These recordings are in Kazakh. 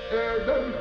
Sangattan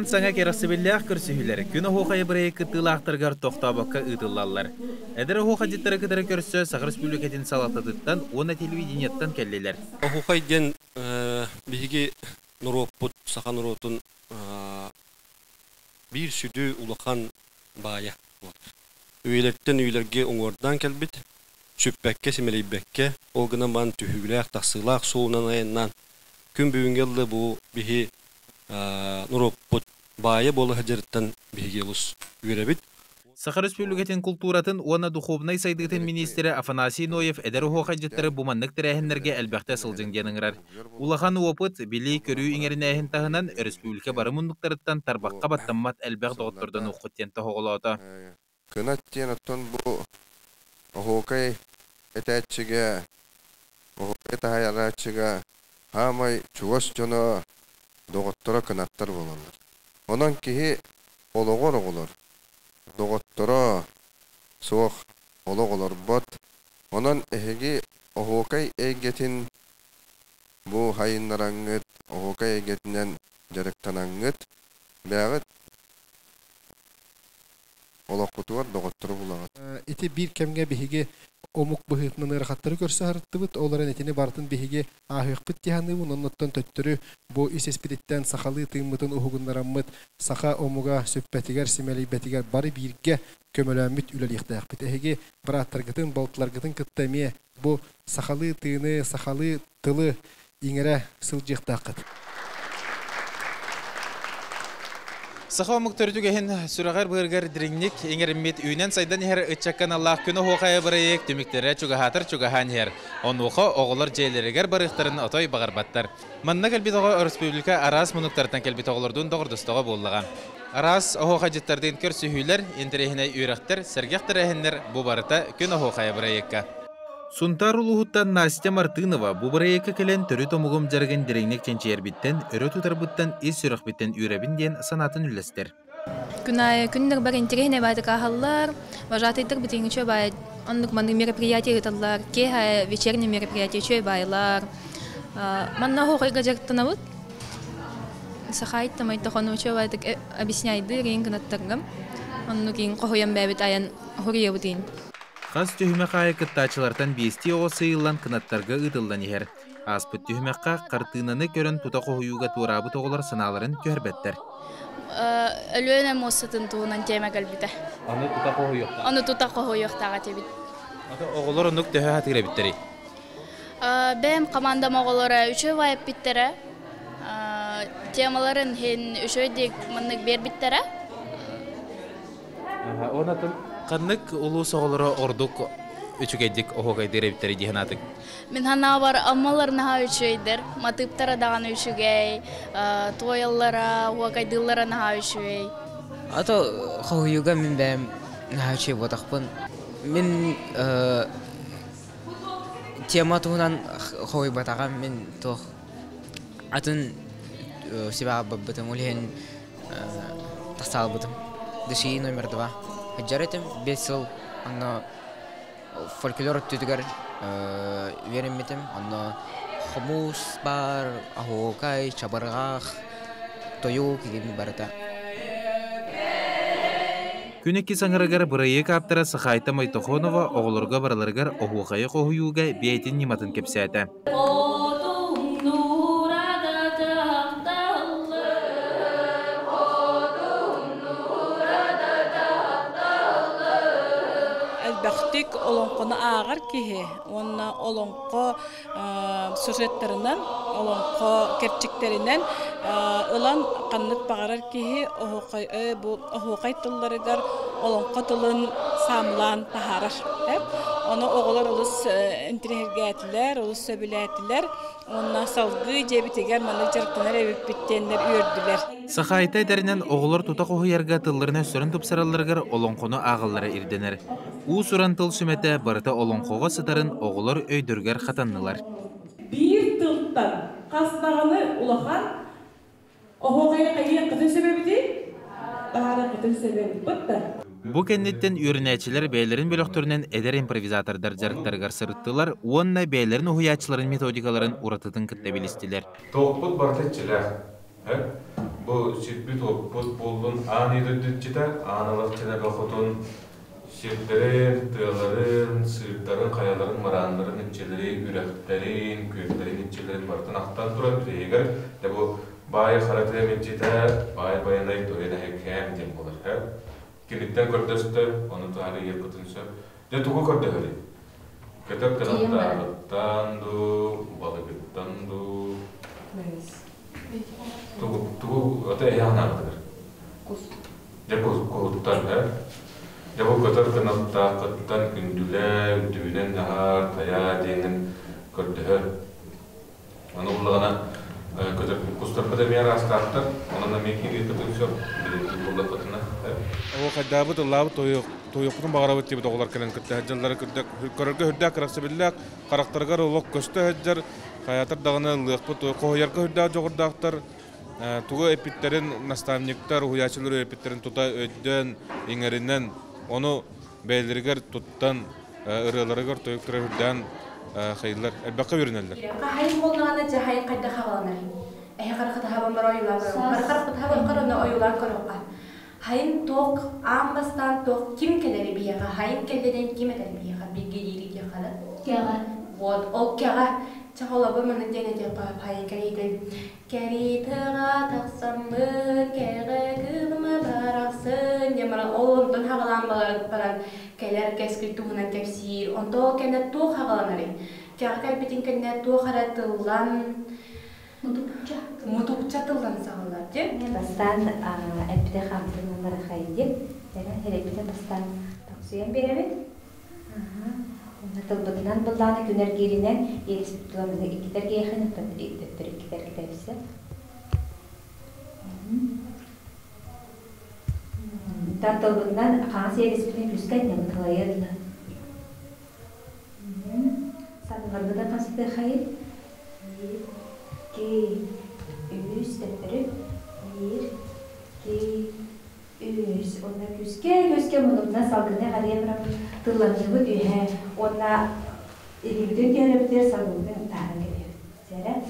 sanga kerasibillях көрсүһүлөр күнө хохай бирей кытылактыргар токтабакка ытылаллар. Эдер хоха життер кытары көрсө Сахар Республикатын салатадыттан, оны телевидениеттан келлелер. Хохай ген биги нуроппут сахан нуротун бир сүдү улахан бая. Үйлерден үйлерге оңордан келбит, чүппекке семелейбекке, олгына ман түһүгләк тасылак суунан айынан. Күн бүгүнгелде бу биги нуроппут бая болы хажырттан бигелус үйребит. Сахар Республикатын культуратын уана духовный сайдытын министрі Афанасий Ноев эдер хохаджеттері буманнык тірәхінлерге әлбәқті сылжың деніңірар. Улахан опыт били көрүү иңерінәхін тағынан республика барымындықтарыттан тарбаққа баттаммат әлбәқ доғыттырдан ұқыттен тағылауды. Кынаттен оттон бу охокай этәтчіге, охокай тахайарачыга хамай чугас жоно доғыттыра кынаттар болалар. Онан кихи олығыр оғылар. Доғыттыра соқ олығылар бат. Онан әхеги охокай әйгетін бу хайынлараңыт, охокай әйгетінен жарықтанаңыт бәғыт олаққытуар доғыттыры бұлағат. Ити бір кемге бігеге омук быһытнын ырахаттары көрсө харыттыбыт, оларын этини бартын биһиге аһыйкпыт тиһаныбын, онноттон төттөрү бу исеспириттен сахалы тыймытын уһугуннараммыт, саха омуга сөппетигер симелейбетигер бары бирге көмөлөмүт үлелихтаахпыт. Эһиги бараттаргытын, балтларгытын кыттамие бу сахалы тыйны, сахалы тылы иңере сылжыктаакыт. Саха муктөрдүгehen сүрагар быргар диринник эңериммет үйнен сайдан хер ычаккан Аллах күнө хохая бырыйык түмүктере чугахатыр чугахан хер. Онухо оголор жейлеригер барыктарын отой багарбаттар. Манна келбитого республика арас мунуктардан келбит оголордун догордустого боллаган. Арас хохажыттардын көрсүһүлөр интерехине үйрактер сергехтерехиннер бу барыта күнө хохая бырыйыкка. Сунтар улуһуттан Настя Мартынова бу бырайыкка келен төрү томугум жарган диреңнек ченчербиттен, өрө тутарбыттан ис сүрөхбиттен үйрәбин ден санатын үлестер. Күннер бар интерехине байды кахаллар, вожатыйдыр битиңчө бай, оннук маны мероприятие гыталлар, ке вечерний мероприятие чөй байлар. Манна хохайга жактанабыт. Сахайт тамай тохонучо байды объясняйды реңгнаттаргам. Оннукин кохоян бәбит аян хуриябытын. Хас түймәкая кыттачылардан бести оғысы йыллан кынаттарға ұтылдан ехер. Аспыт түймәкка қартынаны көрін тута қоғуюға турабы тоғылар сыналарын көрбеттер. Өлөне мосытын туғынан тема кәлбіті. Аны тута қоғуюқтаға? Аны тута қоғуюқтаға тебет. Оғылар оңық төхі хатыра біттері? Бәм командам оғылары үші вайып біттері. Темаларын хен үші дек мұнық бер біттері. Онатын Каннык улуу соголоро ордук үчүгейдик охогай деребиттери диханатык. Мен хана бар аммаларына үчөйдер, матыптара даган үчүгей, тояллара, уагайдыллара на үчөй. Ато хогуюга мен бэм на үчөй бодакпын. Мен тема тугунан хогуй батаган мен тох атын сиба баббытым улен тасалбытым. Дыши номер 2. Хаджаретим бесил анна фольклор түтүгөр веремметим анна хомус бар ахокай чабаргах тою кигени барата. Күнеки саңарагар бырайы каптара Сахайта Майтохонова оголорга бараларгар охугай кохуюга биетин ниматын кепсәтә. Бәхтик олонқоны ағар кеhe, онна олонқо сюжеттеринен, олонқо керчиктеринен ылан қаннық бағарар кеhe охуқай тылларыгар олонқо тылын самлан тахарар. Оны оғылар олыс интерегәтілер, олыс сөбіләтілер, онна салғы жебітегер маны жарықтанар әбіп біттенлер үйірділер. Сахайта дәрінен оғылар тута қоғыярға тылларына сөрін тұпсараларығар олонқоны ағылары ирденер. У суран тыл сүмәті барыта олонқоға сытарын оғылар өйдіргер қатаннылар. Bir тылттан қастағаны улахан оғылғайы қайын қытын себебі Bahara kıtın sebebi bıttı. Bu kennetten ürünäçiler beylerin bölöktörünen eder improvizatorlar jarıktargar sırıttılar, onna beylerin uhuyaçıların metodikaların uratıtın kıtta bilistiler. Topput bartetçiler. Bu şirkbit topput buldun ani düdütçiler, analakçılar gafotun şirklerin, tığların, sırıkların, kayaların, maranların iççileri, üreklerin, köklerin iççilerin barıtın aktan duran bireyiger. De bu bayi harataya metcite, bayi bayanayı doyana hekem dem olur. Kilitten kördöstü, onu tarihi yapıtınsa. De tuğu kördö hali. Kötök kanattan du, balıktan du. Tuğu öte eyahına mıdır? De bu kuhuttan de bu kötök kanattan gündüle, düğünen nahar, taya denin kördö. Onu ulağına kötök kusturpa da bir ara astarttır. Onunla mekini kötök biletli bulla katına. O kadabı da labı toyuqtun bağırabı tibi doğular kelen kıttı hacjalları körörgü hürdä kıraqsı billak karaktergar olok köstü hacjar hayatır dağına lıqpı qoyargı hürdä joğurdaqtar tuğu epitlerin nastavniktar huyaçılır epitlerin tuta öddön ingerinden onu belirger tuttan ırılarıgar toyuqtara hürdän hayırlar elbaqqa yürünerler. Hayır bolnağına cahayı qayda xabalanır. Qarqata haban bar oyular bar. Qarqata haban qarana oyular qaraqqa. Hayın tok ambastan tok kim keleri biyaga hayın kelleden kim eder biyaga bir geyiri yakala. Kera. Вот o kera çahola bu mana dene de hayın keriden. Keri tıra taksam kere kırma baraksın yamara ondan hagalan baran keler keski tuhuna tefsir onto kene tuh hagalanari. Kera kalbitin kene tuh haratılan Mutukça tıldan sağlar diye. Bastan epide hamdırmanları haydi. Yani helepide bastan taksiyen beremit. Ona tılbıtınan bıldağını güner gerinen yerisip tulamızda ikiler geyxini ikiler giderse. Dan tılbıtınan kansı yerisipini rüzgar nemtılayırlı. Sanılarında da kansı da hayır. Ki üst öpürüp bir ki üst ona küske bundan salgına hariye bırak tıllanıbı dühe ona bütün görevler salgına tarih ediyor. Sera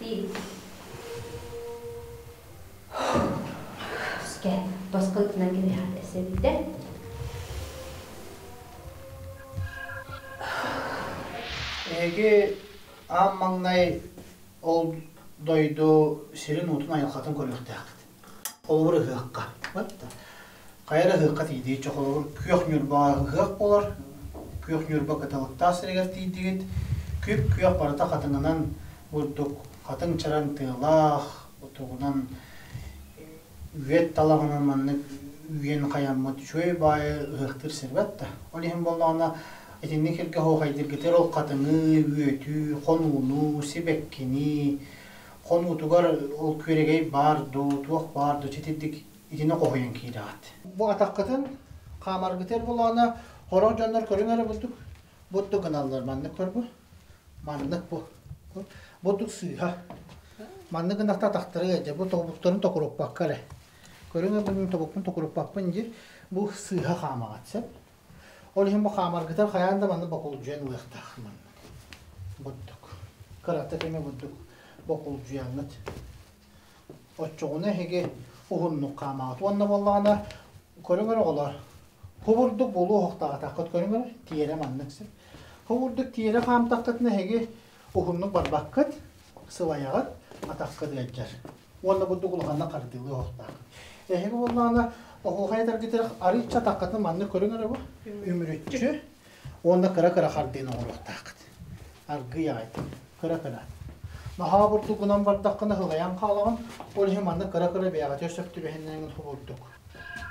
bir küske baskılıkla gibi hadise Ege Ammangnay ol doydu sirin utun ayılqатын көрөктәк. Олбыр хыкка. Батта. Кайра хыкка тиди чохолор күйөк нюрба хык болар. Күйөк нюрба каталыкта сирегер тидигит. Күп күйөк барата хатыңынан урдук хатын чаран тылах отугунан үет талагынан манны үен каяммат чөй бай хыктыр сербатта. Олихим боллагына Etini kirke hoğaydır getir ol katını, üyetü, konunu, sibekkini, konu tugar ol küregey bardu, tuğ bardu, çetirdik etini koğayan kirat. Bu atakkatın kamar getir bulana horon canlar körünleri bulduk. Bulduk kanallar manlık var bu. Manlık bu. Bulduk suya. Manlık nakta taktırı gece bu topukların tokurup bakkale. Körüne bunun topukun tokurup bakınca bu suya kamagatsa. Olihim bu kamar gitar hayanda manı bakulucuyan uyaktağman. Budduk. Karata keme budduk. Bakulucuyanlıt. Oççuğuna hege uhunnuk kamagat. Onunla vallağına körüngör olar. Huvurduk bulu hoqtağa taqat körüngör. Tiyere manlıksın. Huvurduk tiyere kam taqtatına hege uhunnuk barbakkat. Sıvayagat. Ataqqat gajjar. Onunla budduk ulğanna qardılı hoqtağa. Hege vallağına o hayatlar gider arıça takkatın manlı körüngör bu. Ümürütçü. Onda kara hardin olur takat. Argı yaydı. Kara. Naha burdu gunan bardakkını hılayan kalağın. Olihim anda kara beyağa tösöktürü hennen huburduk.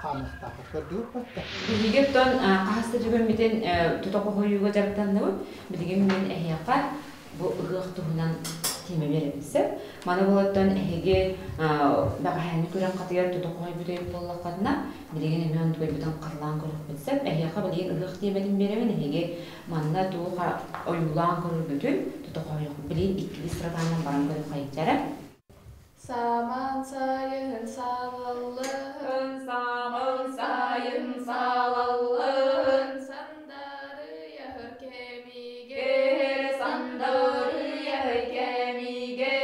Kamuq takat gördük batta. Bilgipton qahastı cübümüten tutaqı huyuga jarıktandı bu. Bilgim men ehyaqa bu ığıq tuhunan teme verebilse. Mana bolattan ehege bagahani kuran qatiyar tutaqı büdeyip bollaqadına. Bilgin emen tuğaybudan qarlan görüp bilsep. Ehyaqa bilgin ığıq temelim veremen ehege manna tuğa oyulan görüp bütün tutaqı huyuq bilin ikkili sıradanan baran görüp qayıtjara. Saman sayın sağallın, saman sayın sağallın. Sandarı yahır kemige, sandarı yahır kemige.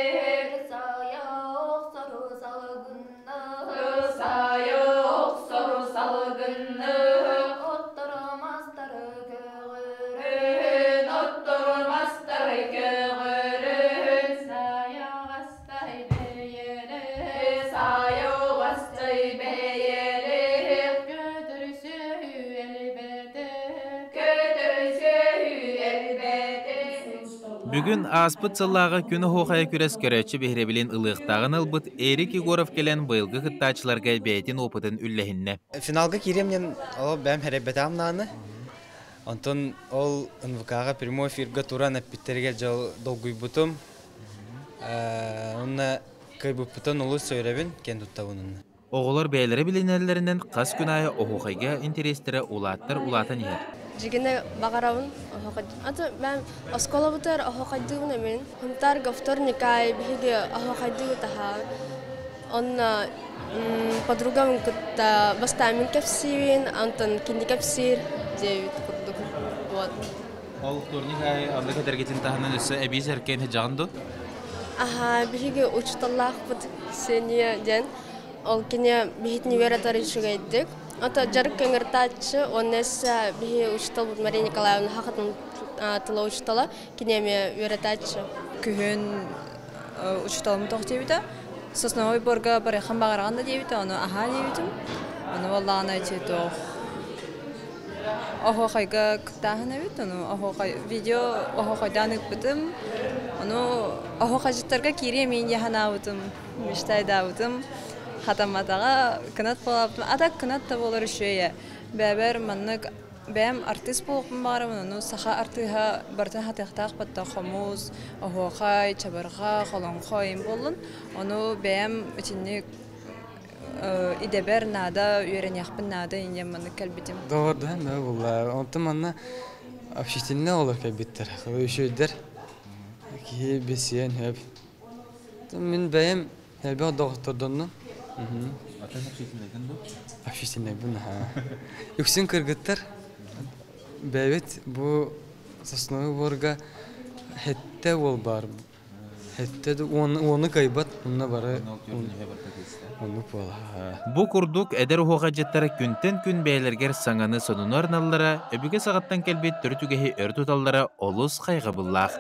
Sayok soru salgınlı, sayok soru salgınlı. Otturmazları köğürün, otturmazları köğürün. Sayok astay beyeri, sayok astay beyeri. Götürüsü elbette, Бүгін аспыт сыллағы күні хоқая күрес көрәтші бейребілін ылықтағын ылбыт Эрик Егоров келен бұйылғы қыттачыларға бәйтін опытын үлләхінне. Финалға керемнен ол бәм әрәбәтам наны. Антон ол НВК-ға прямой эфирға туран әппеттерге жал долгуй бұтым. Онна кайбыппытын олы сөйләбін кен тұттауынын. Оғылар бәйлері білінерлерінен қас күн айы оғуқайға интерестері улаттыр улатын ер. Жигене багарабын аты мен оскола бутер ахокайдыгын мен хунтар вторника биге ахокайдыгы таха онна подругам кытта бастамин кепсивин антон кинди кепсир девит курдук вот Ол вторника анда кедергетин таханын өсі әбей сәркен хеджанду? Аха биге учталлах бут сения ден ол кине бихитни вератары шугайдык Ата жарык кеңертачы, оннеса бихи учтал бут Мария Николаевна хақатын тыла учтала, кинеме вератачы. Күхін учталым тоқ дейбіті. Сосновой борға барайхан бағарағанда дейбіті, оны аха дейбітім. Оны валлағын айты тоқ. Охоқайға күттағын әбіт, оны видео охоқайдан үкбітім. Оны охоқажыттарға кире мен яхана ауытым, мештайда ауытым. Хатаматаға кінат болаптым. Ата кінат та болар үшөйе. Бәбәр маннык бәм артист болуқпын бағарымын. Саха артыға бартын хатықтақ батта қомуз, охоқай, чабарға, қолонқойын болын. Оны бәм үтінік идебер нада, үйерен яқпын нада инем маннык кәлбетім. Doğrudan da vallahi. Ondan manna общительный olur kəlbetler. Üçöydər. Ki besiyen hep. Min bəyəm həlbə doktordan. Atan общительныйдың бұл? Общительныйдың, Yüksün kırgıtlar. Bəyət bu sosnoy borga hette ol bar. Hette de onu kaybat, onunla bara. Onu pola. Bu kurduk eder hoğa jettara күнтен күн бәйлергер саңаны сонунар наллара, өбіге сағаттан келбет түртүгеhi өр тұталлара олыс қайғы бұллақ.